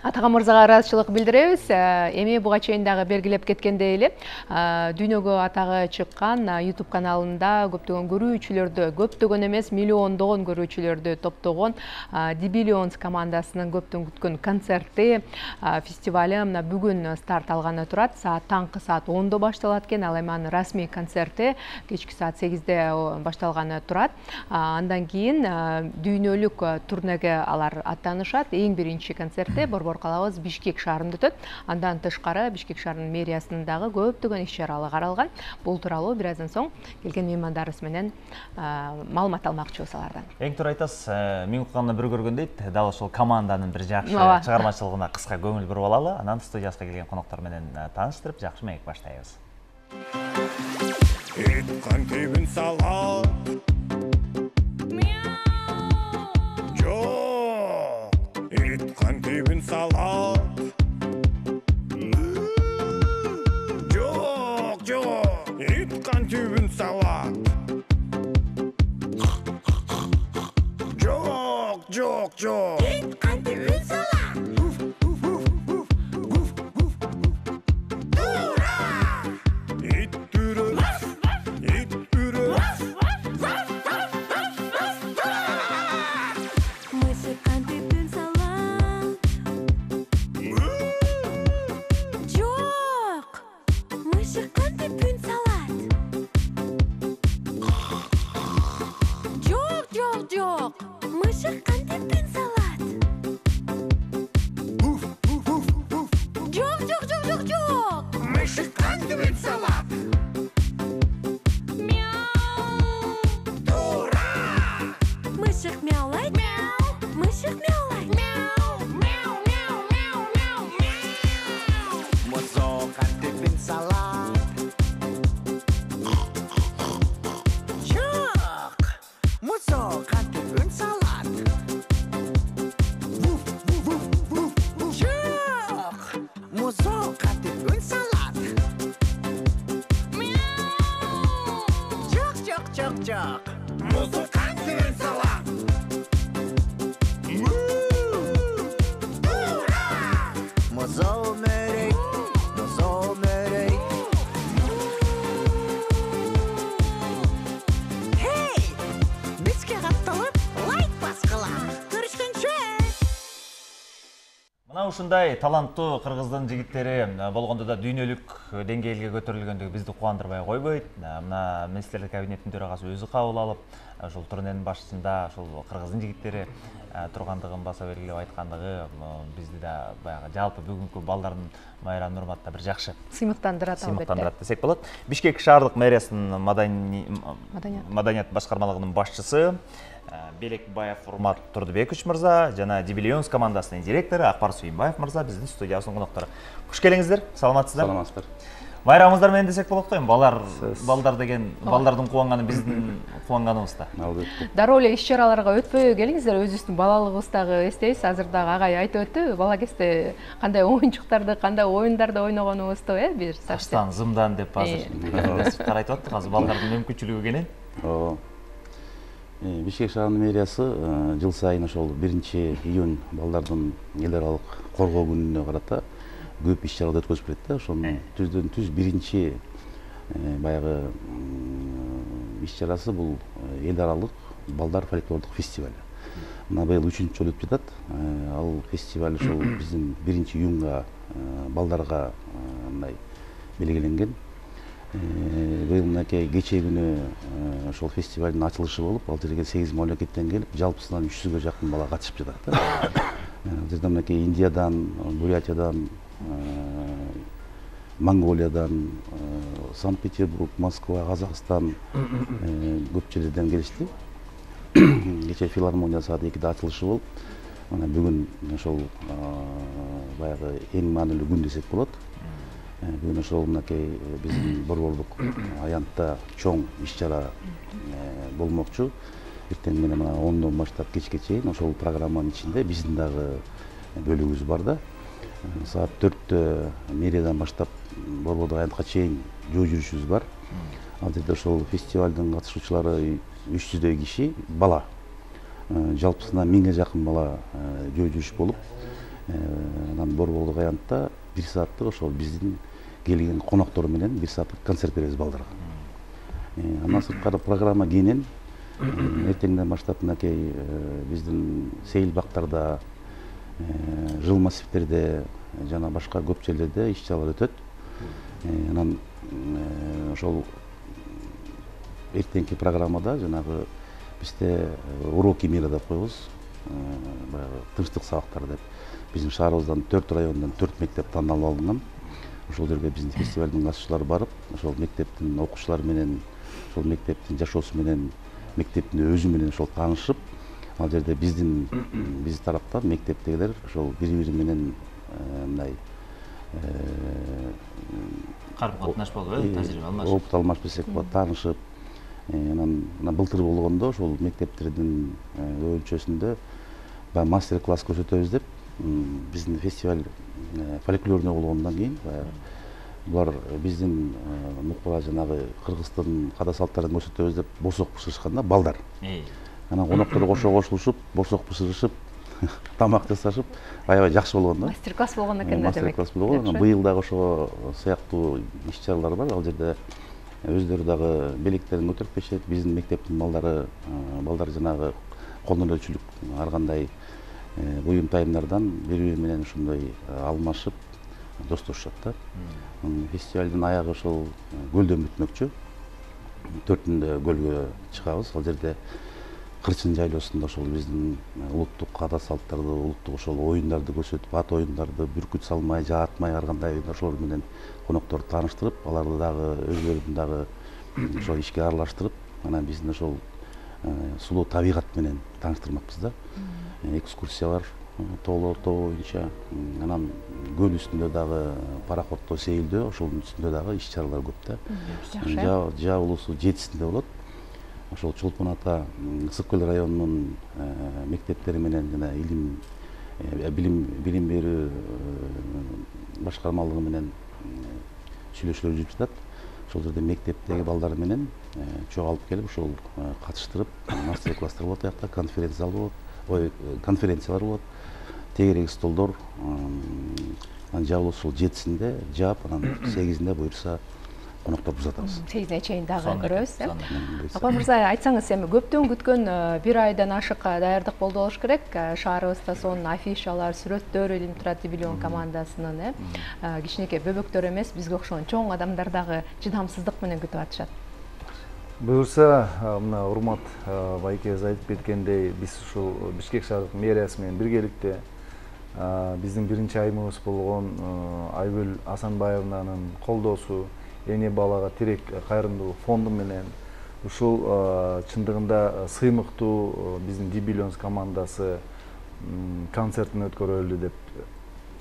Атаға мырзаға ыраазычылык билдиребиз. Эми буга чейин дагы белгилеп кеткендей эле, дүйнөгө атагы чыккан YouTube каналында көптөгөн көрүүчүлөрдү, көптөгөн эмес, миллиондогон көрүүчүлөрдү топтогон Дибиллионс командасынын көптөн күткөн концерти, фестивали мына бүгүн старт алганы турат. Таңкы саат 10-до башталат экен. Ал эми анын расмий концерти кечки саат 8-де башталганы турат. Андан кийин дүйнөлүк турнеге алар аттанышат. Эң биринчи концерти Борбор калабыз Бишкек шаарында өтөт. Андан тышкары Бишкек шаарынын мэриясынын дагы көптөгөн иш-чаралар каралган. Бул тууралуу бир аздан соң келген меймандарыбыз менен маалымат алмакчыбыз алардан. Эң туура айтасыз, мен укканда бир көргөн дейт, дал ошол команданын бир жакшы чыгармачылыгына кыска көңүл буруп алалы. Анан студияга келген коноктор менен тааныштырып, жакшы маек баштайбыз. Эткан тебин сала. Эткан тебин сала. Жок, жок. Эткан тебин сала. Жок, жок, жок. Эткан тебин сала. Ушундай таланттуу кыргыздын жигиттери болгондо да дүйнөлүк деңгээлге көтөрүлгөндүгү бизди кубандырбай койбойт. Мына министрлер кабинетинин төрагасы өзү кабыл алып, ушул турненин башчысында ушул кыргыздын жигиттери тургандыгын баса белгилеп айткандыгы бизди да баягы жалпы бүгүнкү балдардын майрамын урматта бир жакшы сыймыктандырат десек болот. Бишкек шаардык мэриясынын маданият башкармалыгынын башчысы Белекбаев Урмат Турдубекович мырза жана Дибиллионс командасынын директору Акбар Сүйүнбаев мырза биздин студиябыздын коноктору. Куш келиңиздер. Саламатсыздар? Саламатсыздар. Байрамыңыздар менен десек болот го эми. Балдар деген балдардын кубанганы биздин кубанганыбыз да. Албетте. Дароо эле иш-чараларга өтпөй келиңиздер. Өзүбүздүн балалыгыбыздагы эстейбиз. Азыр дагы агай айтып өттү. Бала кезде кандай оюнчуктарды, кандай оюндарда ойногонубузду, бир таштан, зымдан деп азыр карайтып аттык. Азыр балдардын мүмкүнчүлүгү кенен. Ооба. Бишкек шаарынын мэриясы жыл сайын ошол 1-июнь балдардын эл аралык коргоо күнүнө карата көп иш-чараларды өткөзүп келет да. Ошонун түздөн түз биринчи баягы иш-чарасы бул эл аралык балдар фольклордук фестивали. Мына быйыл 3-чү жолу өтүп жатат. Ал фестиваль ошол биздин 1-июнга балдарга мындай белгиленген. Быйыл мынакей кечээ күнү ошол фестивалдын ачылышы болуп, ал жерге 8 мамлекеттен келип, жалпысынан 300-гө жакын бала катышып жатат да. Ал жерде мынакей Индиядан, Бурятиядан, Монголиядан, Санкт-Петербург, Москва, Казакстан көп жерлерден келишти. Кечээ филармония саат 2-де ачылышы болуп, мына бүгүн ошол баягы эң маанилүү күн десек болот. Бүгүн ошол мынакей биздин борбордук аянтта чоң иш-чара болмокчу. Эртең менен мына 10-дон баштап кечке чейин ошол программанын ичинде биздин дагы бөлүгүбүз бар да. Саат 4-тө мэриядан баштап борбордук аянтка чейин жөө жүрүшүбүз бар. Ал жерде ошол фестивалдын катышуучулары 300дөй киши бала. Жалпысынан 1000ге жакын бала жөө жүрүш болуп, Борболдук аянтта 1 сааттык ошол биздин келген коноктор менен 1 сааттык концерт беребиз балдарга. Андан сырткары программа кийинен эртеңден баштап мынакей биздин сейил бактарда, жыл массивтерде жана башка көп жерлерде иш-чаралар өтөт. Анан ошол эртеңки программада жанагы бизде уроки мира деп коебуз. Баягы тынчтык сабактары деп. Биздин шаарыбыздан 4 районунан 4 мектеп тандалып алынган. Ошол жерге биздин фестивалдын катышчылары барып, ошол мектептин окуучулары менен, ошол мектептин жашоосу менен, мектептин өзү менен ошол таанышып, ал жерде биздин тараптан мектептегилер ошол бири-бири менен мындай карым катнаш болуп, тажрыйба алмашып, опыт алмашып десек болот, таанышып, анан былтыр болгондо ошол мектептердин көбүнчөсүндө баягы мастер-класс көрсөтөбүз деп биздин фестиваль фольклорный болгондон кийин булар биздин мукура жанагы кыргыздын када салттарын көрсөтөбүз деп босок бышырышканда балдар. Анан коноктор кошулушуп, босок бышырышып, тамак жасашып, аябай жакшы болгон да. Мастер-класс болгон экен да демек. Мастер-класс болгон. Быйыл дагы ошо сыяктуу иш-чаралар бар. Ал жерде өздөрү дагы белектерин көтөрүп беришет. Биздин мектептин балдар жанагы кол өнөрчүлүк ар кандай буюм тайымдардан бири-бири менен ушундай алмашып достошушат да. Фестивалдын аягы ошол көлдөн бүтмөкчү. 4-үндө көлгө чыгабыз. Ал жерде Кырчын жайлоосунда ошол биздин улуттук када салттарды, улуттук ошол оюндарды көрсөтүп, ат оюндарды, бүркүт салмай, жаатмай ар кандай оюндар ошолор менен конокторду тааныштырып, аларды дагы өзлөрүн дагы ошол ишке аралаштырып, анан биздин ошол сулуу табигат менен тааныштырмакпыз да. Экскурсиялар тоолор боюнча, анан көл үстүндө дагы пароходдо сейилдөө, ошонун үстүндө дагы иш-чаралар көп да. Жабылуусу 7-синде болот. Ошол Чолпон ата Ысык көл районунун мектептери менен жана билим берүү башкармалыгы менен сүйлөшүүлөр жүрүп жатат. Ошол жерде мектептеги балдар менен чогулуп келип ошол катыштырып, мастер-класстар болот, аякта конференциялар болот, тегерек столдор. Анан жабылуу ушул 7-синде жаап, анан 8-инде буюрса конокторду узатабыз. 8-ине чейин дагы көрөбүз. Апа мырза, айтсаңыз, эми көптөн күткөн 1 айдан ашык даярдык болду болуш керек. Шаарыбызда сонун афишалар, сүрөттөр илинип турат Юбилеон командасынын, кичинекей бөбөктөр эмес, бизге окшогон чоң адамдар дагы чыдамсыздык менен күтүп атышат. Буюрса, мына урмат байкебиз айтып кеткендей, биз ушул Бишкек шаардык мэриясы менен биргеликте биздин биринчи айымыбыз болгон Айгүл Асанбаевнанын колдоосу Эне балага тирек кайрымдуулук фонду менен ушул чындыгында сыймыктуу биздин Юбилеон командасы концертин өткөрөлү деп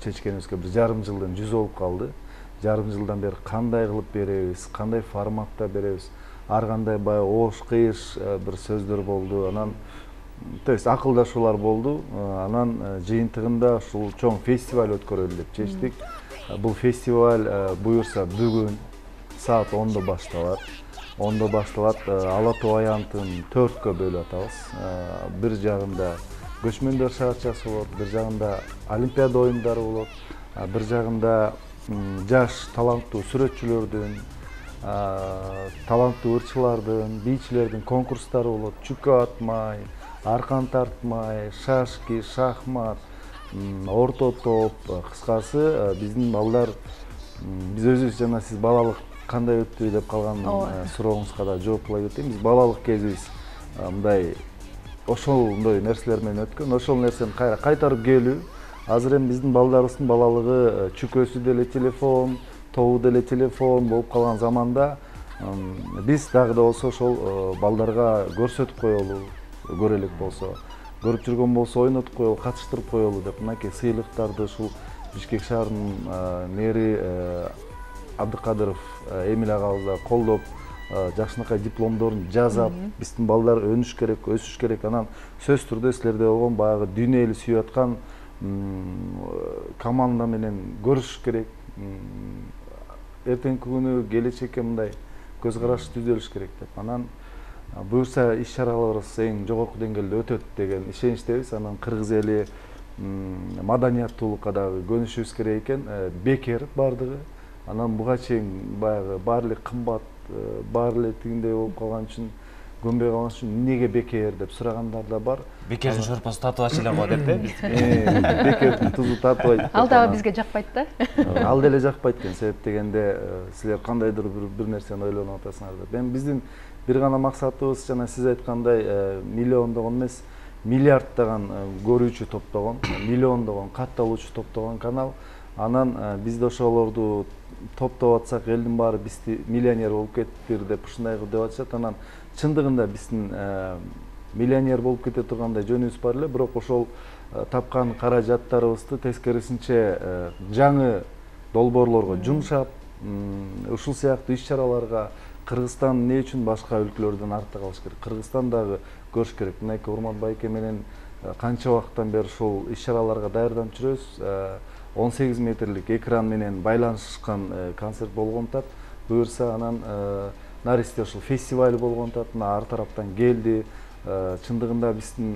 чечкенибизге 1,5 жылдын жүзү болуп калды. 1,5 жылдан бери кандай кылып беребиз, кандай форматта беребиз, ар кандай баягы оош кыйыш бир сөздөр болду. Анан то есть акылдашуулар болду. Анан жыйынтыгында ушул чоң фестиваль өткөрөлү деп чечтик. Бул фестиваль буюрса бүгүн саат 10-да башталат. 10-да башталат. Ала Тоо аянтын 4кө бөлүп атабыз. Бир жагында көчмөндөр шаарчасы болот, бир жагында Олимпиада оюндары болот, бир жагында жаш таланттуу сүрөтчүлөрдүн, таланттуу ырчылардын, бийчилердин конкурстары болот. Чүкө атмай, аркан тартмай, шашки, шахмат, орто топ, кыскасы биздин балдар, биз өзүбүз жана сиз балалык кандай өттү деп калган сурооңузга да жооп кыла кетейин. Биз балалык кезибиз мындай ошондой нерселер менен өткөн. Ошол нерсени кайтарып келүү. Азыр эми биздин балдарыбыздын балалыгы чүкөсү деле телефон, тобу деле телефон болуп калган заманда биз дагы да болсо ошол балдарга көрсөтүп коелу, көрө элек болсо, көрүп жүргөн болсо ойнотуп коелу, катыштырып коелу деп мынакей сыйлыктарды ушул Бишкек шаарынын мэри Абдыкадыров Эмил агабыз да колдоп, жакшынакай дипломдорун жазап, биздин балдар өнүш керек, өсүш керек. Анан сөз түрдө силерде болгон баягы дүйнө эли сүйүп аткан команда менен көрүшүш керек. Эртеңки күнү келечекке мындай көз караш түзөлүш керек деп. Анан буюрса иш-чараларыбыз эң жогорку деңгээлде өтөт деген ишеничтебиз. Анан кыргыз эли маданияттуулукка дагы көнүшүбүз керек экен. Бекер бардыгы. Анан буга чейин баягы баары эле кымбат, баары эле тигиндей болуп калган үчүн, көнбөй калган үчүн эмнеге бекер деп сурагандар да бар. Бекердин шорпосу татыбачы эле го деп Бекердин тузу татыбайт. Ал дагы бизге жакпайт да. Ал деле жакпайт экен. Себеп дегенде силер кандайдыр бир нерсени ойлонуп атасыңар деп. Эми биздин бир гана максатыбыз жана сиз айткандай миллиондогон эмес, миллиарддаган көрүүчү топтогон, миллиондогон катталуучу топтогон канал. Анан бизде ошолорду топтоп атсак, элдин баары бизди миллионер болуп кеттир деп ушундай деп атышат. Анан чындыгында биздин миллионер болуп кете тургандай жөнүбүз бар эле, бирок ошол тапкан каражаттарыбызды тескерисинче жаңы долбоорлорго жумшап, ушул сыяктуу иш-чараларга Кыргызстан эмне үчүн башка өлкөлөрдөн артта калыш керек? Кыргызстан дагы көрүш керек. Мынайкы Урмат байке менен канча убакыттан бери ушул иш-чараларга даярданып жүрөбүз. 18 метрлик экран менен байланышкан концерт болгонтат. Буюрса анан наристе ушул фестиваль болгонтат. Ар тараптан келди. Чындыгында биздин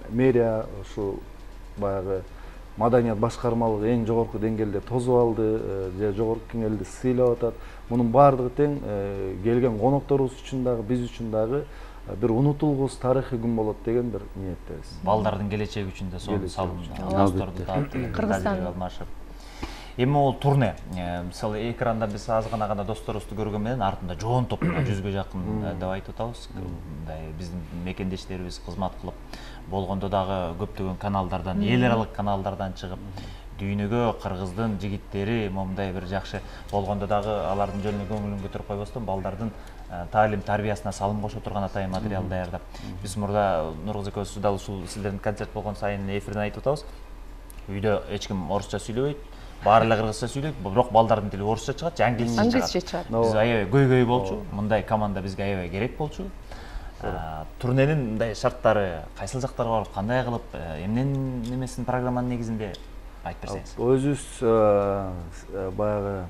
мэрия ушу баягы маданият башкармалыгы эң жогорку деңгээлде тосуп алды, же жогорку кеңелди сыйлап атат. Мунун баардыгы тең келген конокторубуз үчүн дагы, биз үчүн дагы бир унутулгус тарыхый күн болот деген бир ниеттебиз. Балдардын келечеги үчүн да сонун салым. Кыргызстан алмашып. Эми ол турне. Мисалы экранда биз аз гана досторубузду көргөн менен артында жоон топ 100ге жакын деп айтып атабыз. Мындай биздин мекендештерибиз кызмат кылып болгондо дагы көптөгөн каналдардан, эл аралык каналдардан чыгып дүйнөгө кыргыздын жигиттери момундай бир жакшы болгондо дагы алардын жөнүнө көңүлүн көтөрүп койбостон балдардын таалим тарбиясына салым кошо турган атайын материал даярдап. Биз мурда Нургуз экөөбүз дал ушул сиздердин концерт болгон сайын эфирден айтып атабыз. Үйдө эч ким орусча сүйлөбөйт, баары эле кыргызча сүйлөйт, бирок балдардын тили орусча чыгат, же англисче чыгат. Биз аябай көйгөй болчу, мындай команда бизге аябай керек болчу. Турненин мындай шарттары кайсыл жактарга барып, кандай кылып, эмненин немесин программанын негизинде айтып берсеңиз. Өзүбүз баягы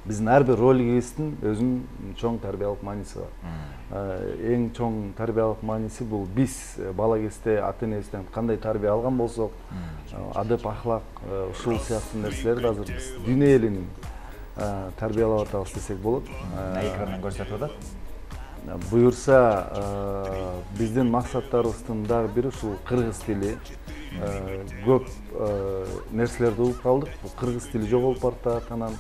биздин ар бир ролигибиздин өзүнүн чоң тарбиялык мааниси бар. Эң чоң тарбиялык мааниси бул биз бала кезде ата энебизден кандай тарбия алган болсок, адеп ахлак ушул сыяктуу нерселерди азыр биз дүйнө элинин тарбиялап атабыз десек болот. Экрандан көрсөтүп атат. Буюрса биздин максаттарыбыздын дагы бири ушул кыргыз тили. Көп нерселерди угуп калдык. Кыргыз тили жоголуп баратат. Анан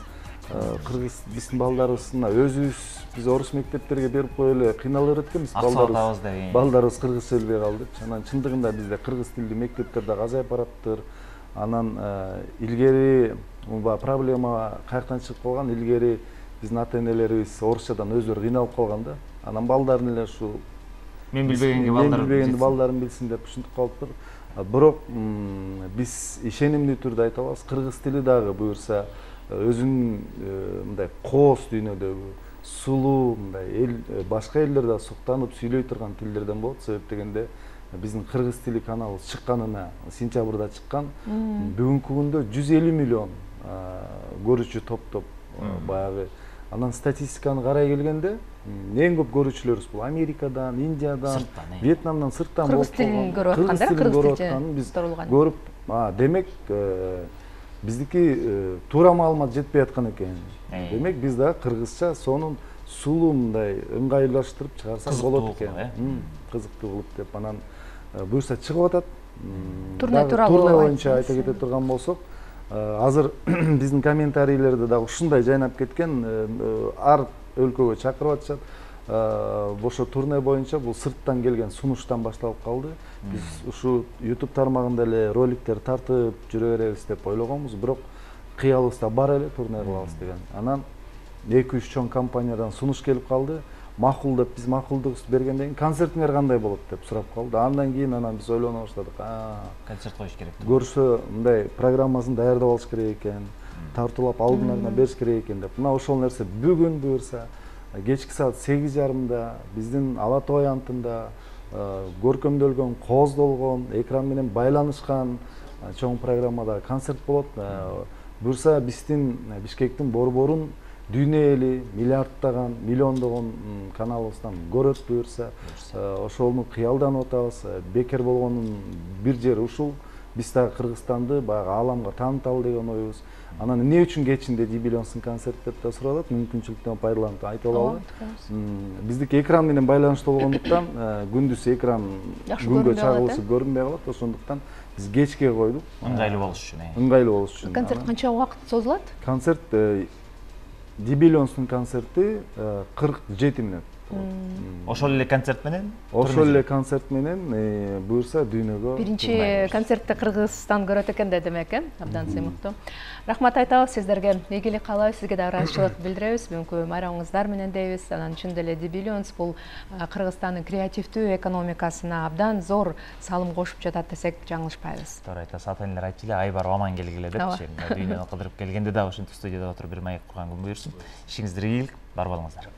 кыргыз биздин балдарыбыздын өзүбүз биз орус мектептерге берип коелу кыйналып эткенбиз. Балдарыбыз кыргыз сөйлөбөй калды. Анан чындыгында бизде кыргыз тилдүү мектептер дагы азайып бараттыр. Анан илгери проблема каяктан чыгып калган? Илгери биздин ата энелерибиз орусчадан өздөрү кыйналып калган да. Анан балдарын эле ушул мен билбегенди балдарым билсин деп ушинтип калыптыр. Бирок биз ишенимдүү түрдө айта алабыз, кыргыз тили дагы буюрса өзүнүн мындай кооз дүйнөдөгү сулуу мындай эл башка элдерде суктанып сүйлөй турган тилдерден болот. Себеп дегенде биздин кыргыз тили каналы чыкканына сентябрда чыккан. Бүгүнкү күндө 150 миллион көрүүчү топтоп баягы. Анан статистиканы карай келгенде эң көп көрүүчүлөрүбүз бул Америкадан, Индиядан, Вьетнамдан, сырттан болуп калган. Кыргыз тилин көрүп атканын биз көрүп, демек биздики туура маалымат жетпей аткан экен. Демек биз да кыргызча сонун сулуу мындай ыңгайлаштырып чыгарсак болот экен. Кызыктуу кылып деп анан буюрса чыгып атат. Турне боюнча айта кете турган болсок, азыр биздин комментарийлерде дагы ушундай жайнап кеткен, ар өлкөгө чакырып атышат. Ошо турне боюнча бул сырттан келген сунуштан башталып калды. Биз ушу YouTube тармагында эле роликтер тартып жүрө беребиз деп ойлогонбуз, бирок кыялыбызда бар эле турне кылабыз деген. Анан 2-3 чоң компаниядан сунуш келип калды. Макул деп биз макулдугубузду бергенден кийин концертиңер кандай болот деп сурап калды. Андан кийин анан биз ойлоно баштадык. Концерт коюш керек. Көрсө мындай программасын даярдап алыш керек экен, тартуулап алдын бериш керек экен деп. Мына ошол нерсе бүгүн буюрса кечки саат 8:30 биздин Ала Тоо аянтында көркөмдөлгөн, кооздолгон, экран менен байланышкан чоң программада концерт болот. Буюрса биздин Бишкектин борборун дүйнө эли миллиарддаган, миллиондогон каналыбыздан көрөт буюрса, ошону кыялданып атабыз. Бекер болгонун бир жери ушул. биз дагы Кыргызстанды баягы ааламга тааныталы деген оюбуз. Анан эмне үчүн кечинде Дибилионстун концерт деп да суралат, мүмкүнчүлүктөн пайдаланып айтып алалы. Биздики экран менен байланыштуу болгондуктан күндүз экран күнгө чагылышып көрүнбөй калат, ошондуктан биз кечке койдук. Ыңгайлуу болуш үчүн. Ыңгайлуу болуш үчүн. Концерт канча убакыт созулат? Концерт Дибилионстун концерти 47 мүнөт. Ошол эле концерт менен? Ошол эле концерт менен буюрса дүйнөгө. Биринчи концертти Кыргызстан көрөт экен да демек, абдан сыймыктуу. Рахмат айтабыз сиздерге. Ийгилик каалайбыз, сизге да ыраазычылык билдиребиз. Бүгүнкү майрамыңыздар менен дейбиз. Анан чын деле Дибилионс бул Кыргызстандын креативдүү экономикасына абдан зор салым кошуп жатат десек жаңылышпайбыз. Туура айтасыз. Ата энелер айтчу эле, айбар аман келгиле депчи. Дүйнөнү кыдырып келгенде да ушинтип студияда отуруп бир маек курган күн буйрсун. Ишиңиздер ийгилик, бар болуңуздар.